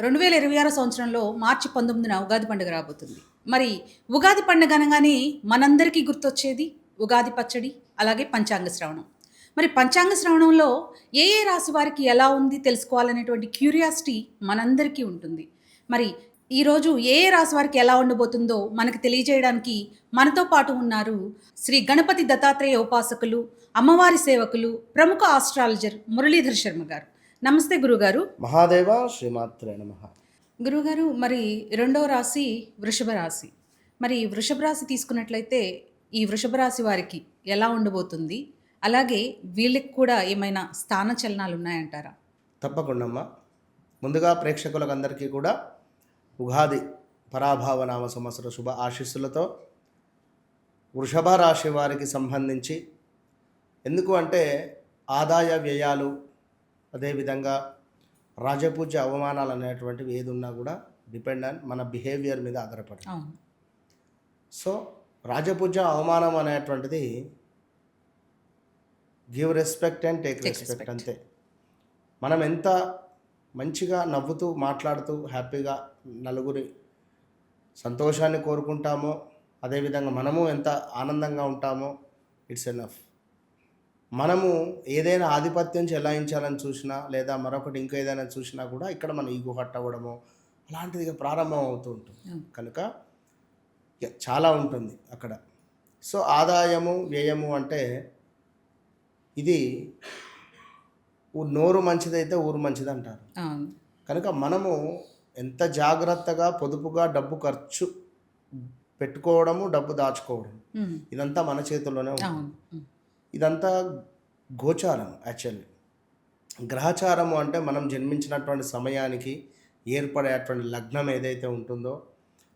2026 సంవత్సరంలో మార్చి 19న ఉగాది పండుగ రాబోతుంది. మరి ఉగాది పండుగ అనగానే మనందరికీ గుర్తొచ్చేది ఉగాది పచ్చడి, అలాగే పంచాంగ శ్రవణం. మరి పంచాంగ శ్రవణంలో ఏ ఏ రాశి వారికి ఎలా ఉంది తెలుసుకోవాలనేటువంటి క్యూరియాసిటీ మనందరికీ ఉంటుంది. మరి ఈరోజు ఏ ఏ రాశి వారికి ఎలా ఉండబోతుందో మనకు తెలియజేయడానికి మనతో పాటు ఉన్నారు శ్రీ గణపతి దత్తాత్రేయ ఉపాసకులు, అమ్మవారి సేవకులు, ప్రముఖ ఆస్ట్రాలజర్ మురళీధర్ శర్మ గారు. నమస్తే గురుగారు. మహాదేవ శ్రీమాత్రే నమః. గురుగారు, మరి రెండవ రాశి వృషభ రాశి. మరి వృషభ రాశి తీసుకున్నట్లయితే ఈ వృషభ రాశి వారికి ఎలా ఉండబోతుంది? అలాగే వీళ్ళకి కూడా ఏమైనా స్థాన చలనాలు ఉన్నాయంటారా? తప్పకుండా అమ్మా. ముందుగా ప్రేక్షకులందరికీ కూడా ఉగాది పరాభావ నామ సంవత్సర శుభ ఆశీస్సులతో వృషభ రాశి వారికి సంబంధించి, ఎందుకు అంటే ఆదాయ వ్యయాలు, అదేవిధంగా రాజపూజ్య అవమానాలు అనేటువంటివి ఏది ఉన్నా కూడా డిపెండ్ ఆన్ మన బిహేవియర్ మీద ఆధారపడి. సో రాజపూజ్య అవమానం అనేటువంటిది give respect and take respect, అంతే. మనం ఎంత మంచిగా నవ్వుతూ మాట్లాడుతూ హ్యాపీగా నలుగురి సంతోషాన్ని కోరుకుంటామో, అదేవిధంగా మనము ఎంత ఆనందంగా ఉంటామో ఇట్స్ ఎనఫ్. మనము ఏదైనా ఆధిపత్యం చెలాయించాలని చూసినా, లేదా మరొకటి ఇంకా ఏదైనా చూసినా కూడా ఇక్కడ మన ఈగో హట్ అవ్వడము అలాంటిది ప్రారంభం అవుతూ ఉంటుంది. కనుక చాలా ఉంటుంది అక్కడ. సో ఆదాయము వ్యయము అంటే ఇది నోరు మంచిదైతే ఊరు మంచిది అంటారు. కనుక మనము ఎంత జాగ్రత్తగా పొదుపుగా డబ్బు ఖర్చు పెట్టుకోవడము, డబ్బు దాచుకోవడం, ఇదంతా మన చేతుల్లోనే ఉంటుంది. ఇదంతా గోచారం. యాక్చువల్లీ గ్రహచారము అంటే మనం జన్మించినటువంటి సమయానికి ఏర్పడేటువంటి లగ్నం ఏదైతే ఉంటుందో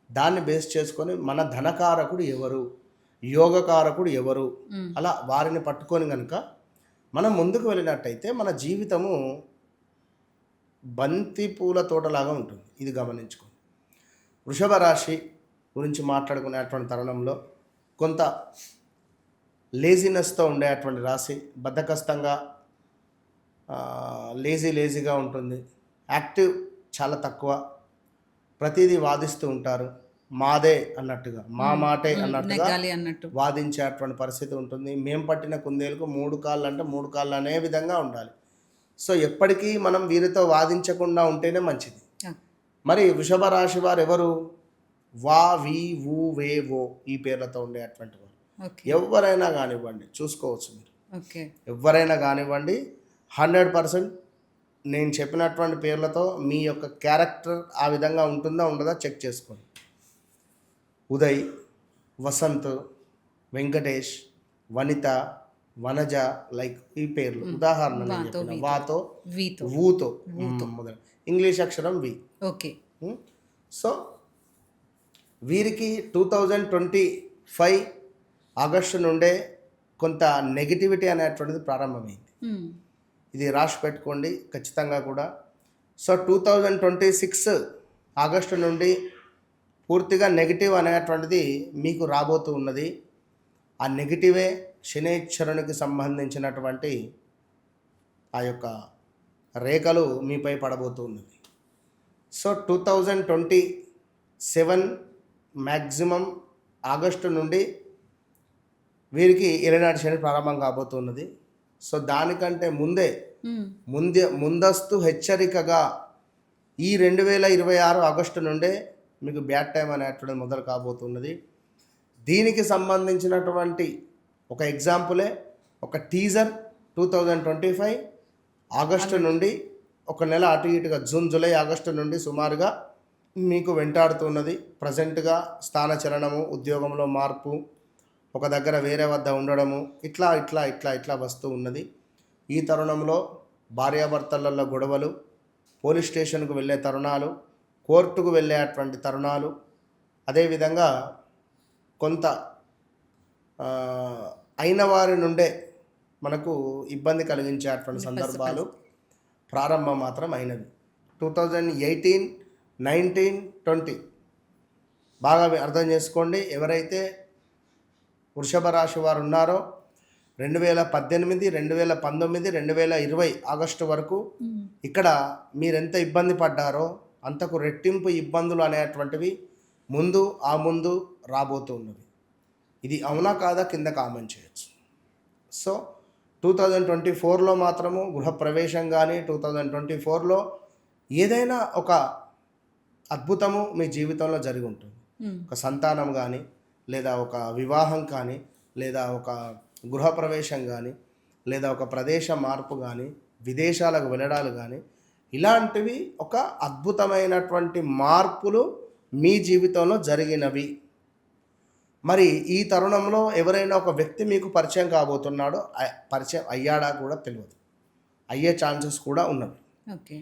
దాన్ని బేస్ చేసుకొని మన ధనకారకుడు ఎవరు, యోగకారకుడు ఎవరు, అలా వారిని పట్టుకొని కనుక మనం ముందుకు వెళ్ళినట్టయితే మన జీవితము బంతి పూల తోటలాగా ఉంటుంది. ఇది గమనించుకోండి. వృషభ రాశి గురించి మాట్లాడుకునేటువంటి తరుణంలో కొంత లేజినెస్తో ఉండేటువంటి రాశి, బద్ధకస్తంగా లేజీగా ఉంటుంది. యాక్టివ్ చాలా తక్కువ, ప్రతిదీ వాదిస్తూ ఉంటారు. మాదే అన్నట్టుగా, మా మాటే అన్నట్టుగా వాదించేటువంటి పరిస్థితి ఉంటుంది. మేము పట్టిన కుందేలకు 3 కాళ్ళు అంటే 3 కాళ్ళు అనే విధంగా ఉండాలి. సో ఎప్పటికీ మనం వీరితో వాదించకుండా ఉంటేనే మంచిది. మరి వృషభ రాశి వారు ఎవరు? వా, వి, వు, వే, ఓ ఈ పేర్లతో ఉండేటువంటి వారు. ఎవరైనా కానివ్వండి, చూసుకోవచ్చు మీరు. ఎవరైనా కానివ్వండి, 100% నేను చెప్పినటువంటి పేర్లతో మీ యొక్క క్యారెక్టర్ ఆ విధంగా ఉంటుందా ఉండదా చెక్ చేసుకోండి. ఉదయ్, వసంత్, వెంకటేష్, వనిత, వనజ, లైక్ ఈ పేర్లు ఉదాహరణ వాతో, ఊతో మొదలు ఇంగ్లీష్ అక్షరం వి. ఓకే. సో వీరికి 2025 ఆగస్టు నుండే కొంత నెగిటివిటీ అనేటువంటిది ప్రారంభమైంది. ఇది రాసి పెట్టుకోండి ఖచ్చితంగా కూడా. సో 2026 ఆగస్టు నుండి పూర్తిగా నెగిటివ్ అనేటువంటిది మీకు రాబోతూ ఉన్నది. ఆ నెగిటివే శనైశ్వరునికి సంబంధించినటువంటి ఆ యొక్క రేఖలు మీపై పడబోతూ ఉన్నది. సో 2027 మ్యాక్సిమం ఆగస్టు నుండి వీరికి ఏలినాటి శని ప్రారంభం కాబోతున్నది. సో దానికంటే ముందస్తు హెచ్చరికగా ఈ 2026 ఆగస్టు నుండే మీకు బ్యాడ్ టైం అనేటువంటిది మొదలు కాబోతున్నది. దీనికి సంబంధించినటువంటి ఒక ఎగ్జాంపులే, ఒక టీజర్ 2025 ఆగస్టు నుండి ఒక నెల అటు ఇటుగా జూన్, జూలై, ఆగస్టు నుండి సుమారుగా మీకు వెంటాడుతున్నది. ప్రజెంట్గా స్థాన చలనము, ఉద్యోగంలో మార్పు, ఒక దగ్గర వేరే వద్ద ఉండడము, ఇట్లా ఇట్లా ఇట్లా ఇట్లా వస్తూ ఉన్నది. ఈ తరుణంలో భార్యాభర్తలలో గొడవలు, పోలీస్ స్టేషన్కు వెళ్ళే తరుణాలు, కోర్టుకు వెళ్ళేటువంటి తరుణాలు, అదేవిధంగా కొంత అయిన వారి నుండే మనకు ఇబ్బంది కలిగించేటువంటి సందర్భాలు ప్రారంభం మాత్రం అయినవి. 2018, 19, 20 బాగా అర్థం చేసుకోండి. ఎవరైతే వృషభ రాశి వారు ఉన్నారో 2018, 2019, 2020 ఆగస్టు వరకు ఇక్కడ మీరెంత ఇబ్బంది పడ్డారో అంతకు రెట్టింపు ఇబ్బందులు అనేటువంటివి ముందు రాబోతూ ఉన్నవి. ఇది అవునా కాదా కింద కామెంట్ చేయొచ్చు. సో 2024లో మాత్రము గృహప్రవేశం కానీ 2024లో ఏదైనా ఒక అద్భుతము మీ జీవితంలో జరిగి ఉంటుంది. ఒక సంతానం కానీ, లేదా ఒక వివాహం కానీ, లేదా ఒక గృహప్రవేశం కానీ, లేదా ఒక ప్రదేశ మార్పు కానీ, విదేశాలకు వెళ్ళడాలు కానీ, ఇలాంటివి ఒక అద్భుతమైనటువంటి మార్పులు మీ జీవితంలో జరిగినవి. మరి ఈ తరుణంలో ఎవరైనా ఒక వ్యక్తి మీకు పరిచయం కాబోతున్నాడో, పరిచయం అయ్యాడా కూడా తెలియదు, అయ్యే ఛాన్సెస్ కూడా ఉన్నవి. Okay,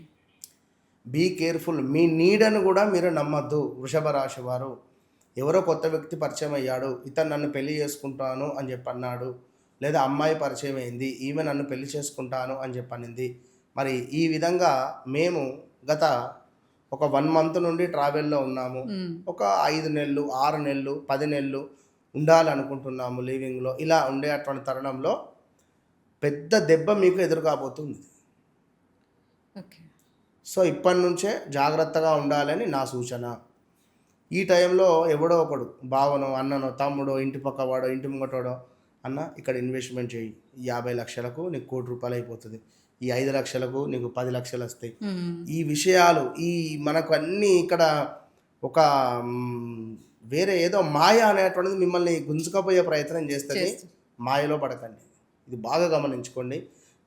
be careful. మీ నీడను కూడా మీరు నమ్మద్దు. వృషభ రాశి వారు, ఎవరో కొత్త వ్యక్తి పరిచయం అయ్యాడు, ఇతను నన్ను పెళ్లి చేసుకుంటాను అని చెప్పి అన్నాడు, లేదా అమ్మాయి పరిచయం అయింది, ఈమె నన్ను పెళ్లి చేసుకుంటాను అని చెప్పనింది. మరి ఈ విధంగా మేము గత ఒక 1 మంత్ నుండి ట్రావెల్లో ఉన్నాము. ఒక 5 నెలలు, 6 నెలలు, 10 నెలలు ఉండాలనుకుంటున్నాము లివింగ్లో. ఇలా ఉండేటువంటి తరుణంలో పెద్ద దెబ్బ మీకు ఎదురు కాబోతుంది. ఓకే, సో ఇప్పటి నుంచే జాగ్రత్తగా ఉండాలని నా సూచన. ఈ టైంలో ఎవడో ఒకడు, బావనో, అన్ననో, తమ్ముడో, ఇంటి పక్కవాడో, ఇంటి ముంగటోడో, అన్న ఇక్కడ ఇన్వెస్ట్మెంట్ చేయి, 50 లక్షలకు నీకు 1 కోటి రూపాయలు అయిపోతుంది, ఈ 5 లక్షలకు నీకు 10 లక్షలు వస్తాయి. ఈ విషయాలు మనకు అన్నీ ఇక్కడ ఒక వేరే ఏదో మాయ అనేటువంటిది మిమ్మల్ని గుంజుకపోయే ప్రయత్నం చేస్తుంది. మాయలో పడకండి, ఇది బాగా గమనించుకోండి.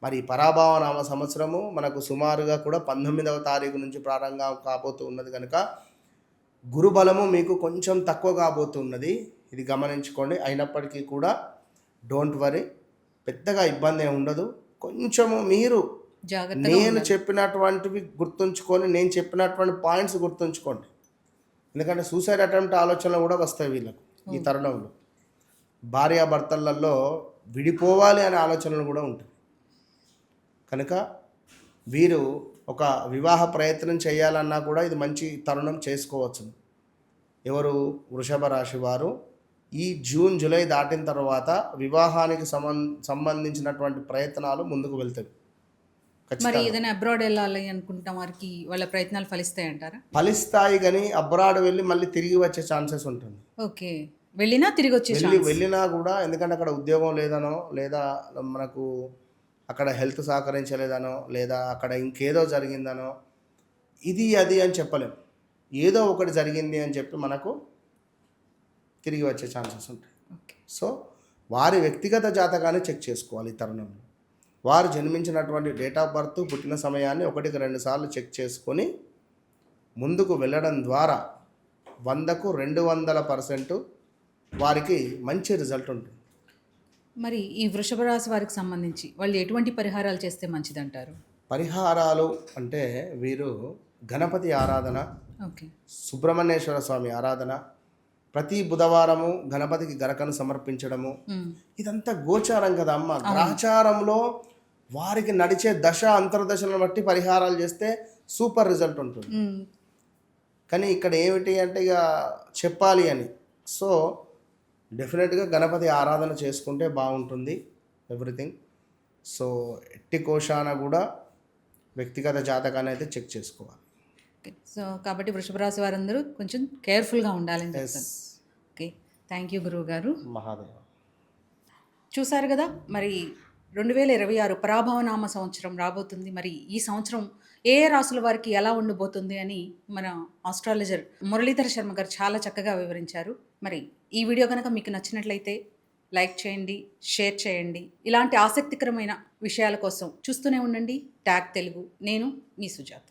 మరి పరాభవ నామ సంవత్సరము మనకు సుమారుగా కూడా 19వ తారీఖు నుంచి ప్రారంభం కాబోతూ ఉన్నది కనుక గురుబలము మీకు కొంచెం తక్కువ కాబోతున్నది, ఇది గమనించుకోండి. అయినప్పటికీ కూడా డోంట్ వరీ, పెద్దగా ఇబ్బంది ఏమి ఉండదు. కొంచెము మీరు నేను చెప్పినటువంటివి గుర్తుంచుకొని, నేను చెప్పినటువంటి పాయింట్స్ గుర్తుంచుకోండి. ఎందుకంటే సూసైడ్ అటెంప్ట్ ఆలోచనలు కూడా వస్తాయి వీళ్ళకు ఈ తరుణంలో. భార్యాభర్తలలో విడిపోవాలి అనే ఆలోచనలు కూడా ఉంటాయి. కనుక వీరు ఒక వివాహ ప్రయత్నం చేయాలన్నా కూడా ఇది మంచి తరుణం చేసుకోవచ్చు. ఎవరు? వృషభ రాశి వారు ఈ జూన్ జూలై దాటిన తర్వాత వివాహానికి సంబంధించినటువంటి ప్రయత్నాలు ముందుకు వెళ్తాయి. మరి ఏదైనా అబ్రాడ్ వెళ్ళాలి అనుకుంటాం వారికి వాళ్ళ ప్రయత్నాలు ఫలిస్తాయి అంటారా? ఫలిస్తాయి, కానీ అబ్రాడ్ వెళ్ళి మళ్ళీ తిరిగి వచ్చే ఛాన్సెస్ ఉంటుంది. ఓకే, వెళ్ళినా తిరిగి వచ్చే వెళ్ళినా కూడా, ఎందుకంటే అక్కడ ఉద్యోగం లేదనో, లేదా మనకు అక్కడ హెల్త్ సహకరించలేదనో, లేదా అక్కడ ఇంకేదో జరిగిందనో, ఇది అది అని చెప్పలేం. ఏదో ఒకటి జరిగింది అని చెప్పి మనకు తిరిగి వచ్చే ఛాన్సెస్ ఉంటాయి. సో వారి వ్యక్తిగత జాతకాన్ని చెక్ చేసుకోవాలి ఈ తరుణంలో. వారు జన్మించినటువంటి డేట్ ఆఫ్ బర్త్, పుట్టిన సమయాన్ని 1కి 2 సార్లు చెక్ చేసుకొని ముందుకు వెళ్ళడం ద్వారా 100కు 200% వారికి మంచి రిజల్ట్ ఉంటుంది. మరి ఈ వృషభ రాశి వారికి సంబంధించి వాళ్ళు ఎటువంటి పరిహారాలు చేస్తే మంచిదంటారు? పరిహారాలు అంటే వీరు గణపతి ఆరాధన, సుబ్రహ్మణ్యేశ్వర స్వామి ఆరాధన, ప్రతి బుధవారము గణపతికి గరకను సమర్పించడము, ఇదంతా గోచారం కదా అమ్మ. గ్రహచారంలో వారికి నడిచే దశ అంతర్దశలను బట్టి పరిహారాలు చేస్తే సూపర్ రిజల్ట్ ఉంటుంది. కానీ ఇక్కడ ఏమిటి అంటే ఇక చెప్పాలి అని, సో డెఫినెట్గా గణపతి ఆరాధన చేసుకుంటే బాగుంటుంది ఎవ్రీథింగ్. సో ఎట్టి కోశాన కూడా వ్యక్తిగత జాతకాన్ని అయితే చెక్ చేసుకోవాలి. సో కాబట్టి వృషభ రాశి వారందరూ కొంచెం కేర్ఫుల్గా ఉండాలని చెప్తాను. ఓకే, థ్యాంక్ యూ గురువు గారు. మహాదేవ. చూసారు కదా, మరి 2026 పరాభవనామ సంవత్సరం రాబోతుంది. మరి ఈ సంవత్సరం ఏ రాసుల వారికి ఎలా ఉండబోతుంది అని మన ఆస్ట్రాలజర్ మురళీధర శర్మ గారు చాలా చక్కగా వివరించారు. మరి ఈ వీడియో కనుక మీకు నచ్చినట్లయితే లైక్ చేయండి, షేర్ చేయండి. ఇలాంటి ఆసక్తికరమైన విషయాల కోసం చూస్తూనే ఉండండి ట్యాగ్ తెలుగు. నేను మీ సుజాత.